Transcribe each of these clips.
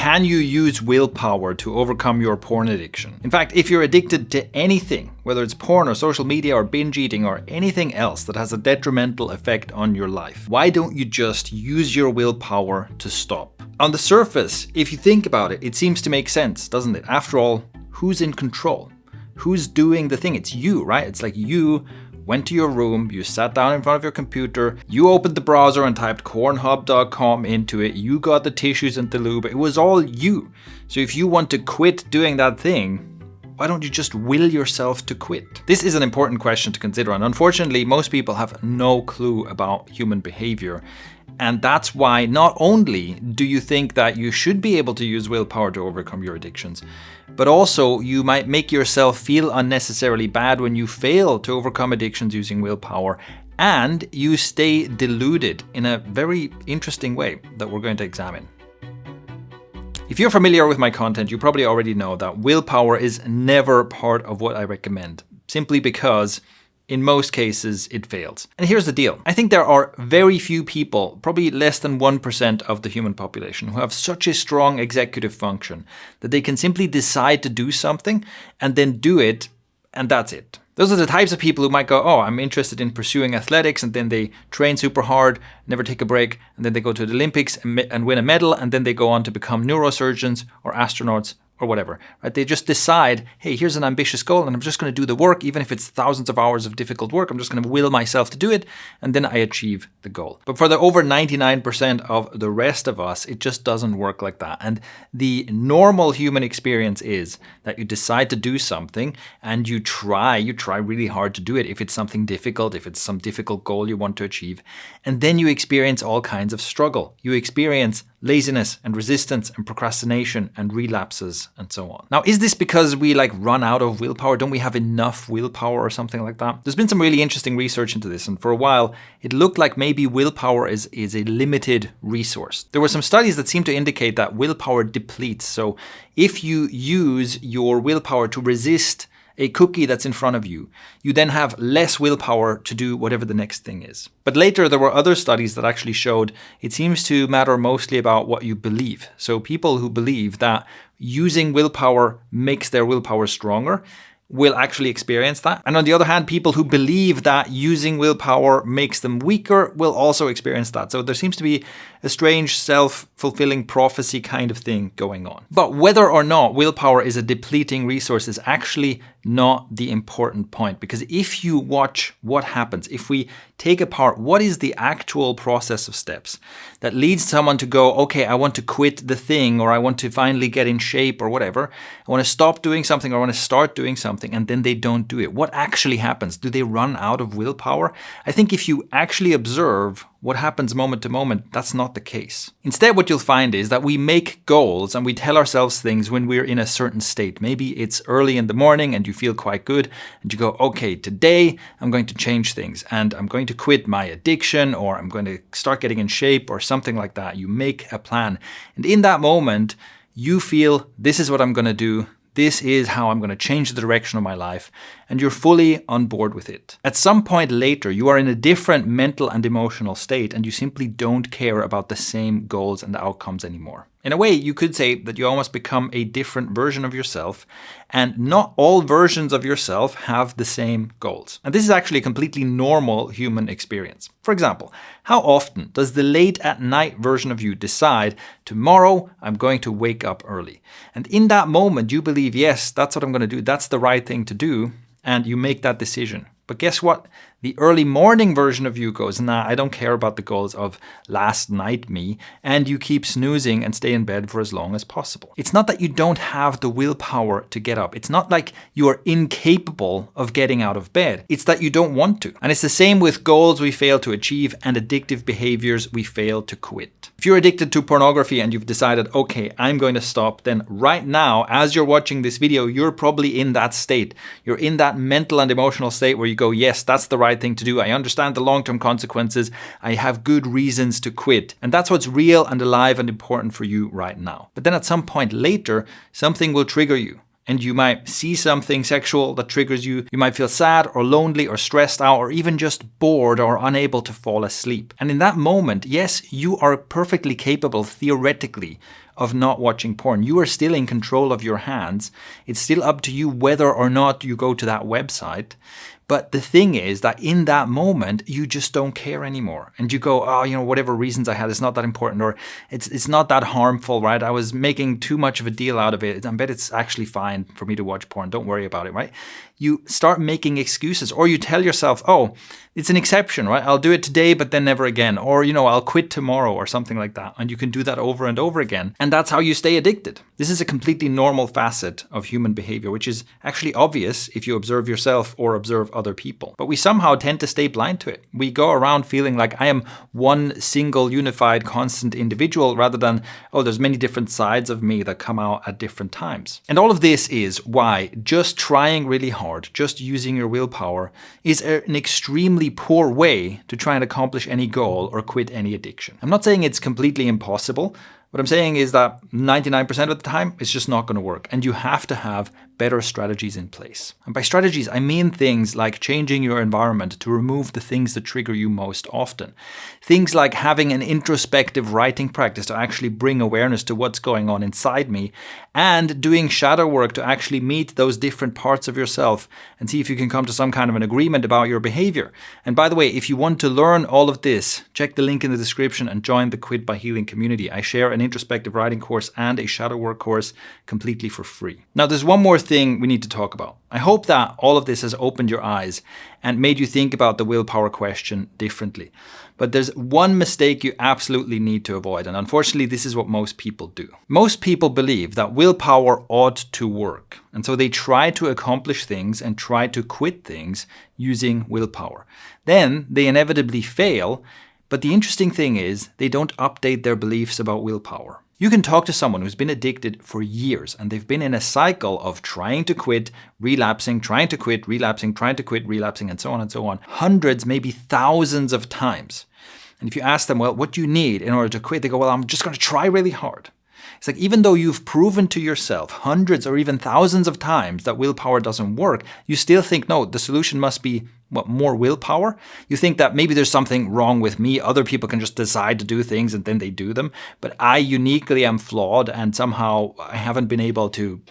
can you use willpower to overcome your porn addiction? In fact, if you're addicted to anything, whether it's porn or social media or binge eating or anything else that has a detrimental effect on your life, why don't you just use your willpower to stop? On the surface, if you think about it, it seems to make sense, doesn't it? After all, who's in control? Who's doing the thing? It's you, right? It's like you went to your room, you sat down in front of your computer, you opened the browser and typed cornhub.com into it, you got the tissues and the lube, it was all you. So if you want to quit doing that thing, why don't you just will yourself to quit? This is an important question to consider, and unfortunately most people have no clue about human behavior. And that's why not only do you think that you should be able to use willpower to overcome your addictions, but also you might make yourself feel unnecessarily bad when you fail to overcome addictions using willpower, and you stay deluded in a very interesting way that we're going to examine. If you're familiar with my content, you probably already know that willpower is never part of what I recommend, simply because in most cases, it fails. And here's the deal. I think there are very few people, probably less than 1% of the human population, who have such a strong executive function that they can simply decide to do something and then do it, and that's it. Those are the types of people who might go, oh, I'm interested in pursuing athletics, and then they train super hard, never take a break, and then they go to the Olympics and win a medal, and then they go on to become neurosurgeons or astronauts or whatever, right? They just decide, hey, here's an ambitious goal and I'm just going to do the work, even if it's thousands of hours of difficult work. I'm just going to will myself to do it, and then I achieve the goal. But for the over 99% of the rest of us, it just doesn't work like that. And the normal human experience is that you decide to do something and you try really hard to do it. If it's something difficult, if it's some difficult goal you want to achieve, and then you experience all kinds of struggle. You experience laziness and resistance and procrastination and relapses and so on. Now, is this because we run out of willpower? Don't we have enough willpower or something like that? There's been some really interesting research into this, and for a while it looked like maybe willpower is a limited resource. There were some studies that seem to indicate that willpower depletes. So if you use your willpower to resist a cookie that's in front of you, you then have less willpower to do whatever the next thing is. But later there were other studies that actually showed it seems to matter mostly about what you believe. So people who believe that using willpower makes their willpower stronger will actually experience that. And on the other hand, people who believe that using willpower makes them weaker will also experience that. So there seems to be a strange self-fulfilling prophecy kind of thing going on. But whether or not willpower is a depleting resource is actually not the important point, because if you watch what happens, if we take apart what is the actual process of steps that leads someone to go, okay, I want to quit the thing, or I want to finally get in shape or whatever, I want to stop doing something or I want to start doing something, and then they don't do it. What actually happens? Do they run out of willpower? I think if you actually observe what happens moment to moment, that's not the case. Instead, what you'll find is that we make goals and we tell ourselves things when we're in a certain state. Maybe it's early in the morning and you feel quite good and you go, okay, today I'm going to change things and I'm going to quit my addiction, or I'm going to start getting in shape or something like that. You make a plan. And in that moment, you feel this is what I'm going to do. This is how I'm going to change the direction of my life, and you're fully on board with it. At some point later, you are in a different mental and emotional state, and you simply don't care about the same goals and outcomes anymore. In a way, you could say that you almost become a different version of yourself, and not all versions of yourself have the same goals. And this is actually a completely normal human experience. For example, how often does the late at night version of you decide, tomorrow I'm going to wake up early? And in that moment, you believe, yes, that's what I'm going to do. That's the right thing to do. And you make that decision. But guess what? The early morning version of you goes, nah, I don't care about the goals of last night me, and you keep snoozing and stay in bed for as long as possible. It's not that you don't have the willpower to get up. It's not like you are incapable of getting out of bed. It's that you don't want to. And it's the same with goals we fail to achieve and addictive behaviors we fail to quit. If you're addicted to pornography and you've decided, okay, I'm going to stop, then right now, as you're watching this video, you're probably in that state. You're in that mental and emotional state where you go, yes, that's the right thing to do. I understand the long-term consequences. I have good reasons to quit. And that's what's real and alive and important for you right now. But then at some point later, something will trigger you. And you might see something sexual that triggers you. You might feel sad or lonely or stressed out or even just bored or unable to fall asleep. And in that moment, yes, you are perfectly capable, theoretically, of not watching porn. You are still in control of your hands. It's still up to you whether or not you go to that website. But the thing is that in that moment, you just don't care anymore. And you go, oh, whatever reasons I had, it's not that important, or it's not that harmful, right? I was making too much of a deal out of it. I bet it's actually fine for me to watch porn. Don't worry about it, right? You start making excuses, or you tell yourself, oh, it's an exception, right? I'll do it today, but then never again. Or, I'll quit tomorrow or something like that. And you can do that over and over again. And that's how you stay addicted. This is a completely normal facet of human behavior, which is actually obvious if you observe yourself or observe other people. But we somehow tend to stay blind to it. We go around feeling like I am one single, unified, constant individual rather than, oh, there's many different sides of me that come out at different times. And all of this is why just trying really hard, just using your willpower, is an extremely poor way to try and accomplish any goal or quit any addiction. I'm not saying it's completely impossible. What I'm saying is that 99% of the time, it's just not going to work. And you have to have better strategies in place. And by strategies, I mean things like changing your environment to remove the things that trigger you most often. Things like having an introspective writing practice to actually bring awareness to what's going on inside me, and doing shadow work to actually meet those different parts of yourself and see if you can come to some kind of an agreement about your behavior. And by the way, if you want to learn all of this, check the link in the description and join the Quit by Healing community. I share an introspective writing course and a shadow work course completely for free. Now, there's one more thing we need to talk about. I hope that all of this has opened your eyes and made you think about the willpower question differently. But there's one mistake you absolutely need to avoid, and unfortunately this is what most people do. Most people believe that willpower ought to work, and so they try to accomplish things and try to quit things using willpower. Then they inevitably fail, but the interesting thing is they don't update their beliefs about willpower. You can talk to someone who's been addicted for years and they've been in a cycle of trying to quit, relapsing, trying to quit, relapsing, trying to quit, relapsing, and so on, hundreds, maybe thousands of times. And if you ask them, well, what do you need in order to quit? They go, well, I'm just going to try really hard. It's like, even though you've proven to yourself hundreds or even thousands of times that willpower doesn't work, you still think, no, the solution must be more willpower? You think that maybe there's something wrong with me. Other people can just decide to do things and then they do them. But I uniquely am flawed and somehow I haven't been able to,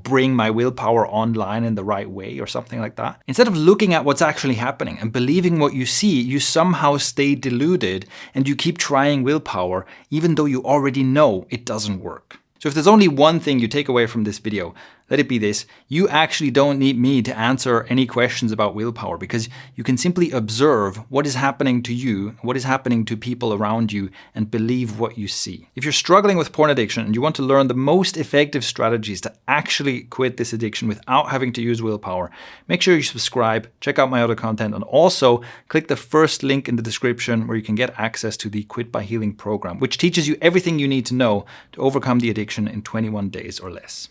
bring my willpower online in the right way or something like that. Instead of looking at what's actually happening and believing what you see, you somehow stay deluded and you keep trying willpower even though you already know it doesn't work. So if there's only one thing you take away from this video, let it be this: you actually don't need me to answer any questions about willpower, because you can simply observe what is happening to you, what is happening to people around you, and believe what you see. If you're struggling with porn addiction and you want to learn the most effective strategies to actually quit this addiction without having to use willpower, make sure you subscribe, check out my other content, and also click the first link in the description where you can get access to the Quit by Healing program, which teaches you everything you need to know to overcome the addiction in 21 days or less.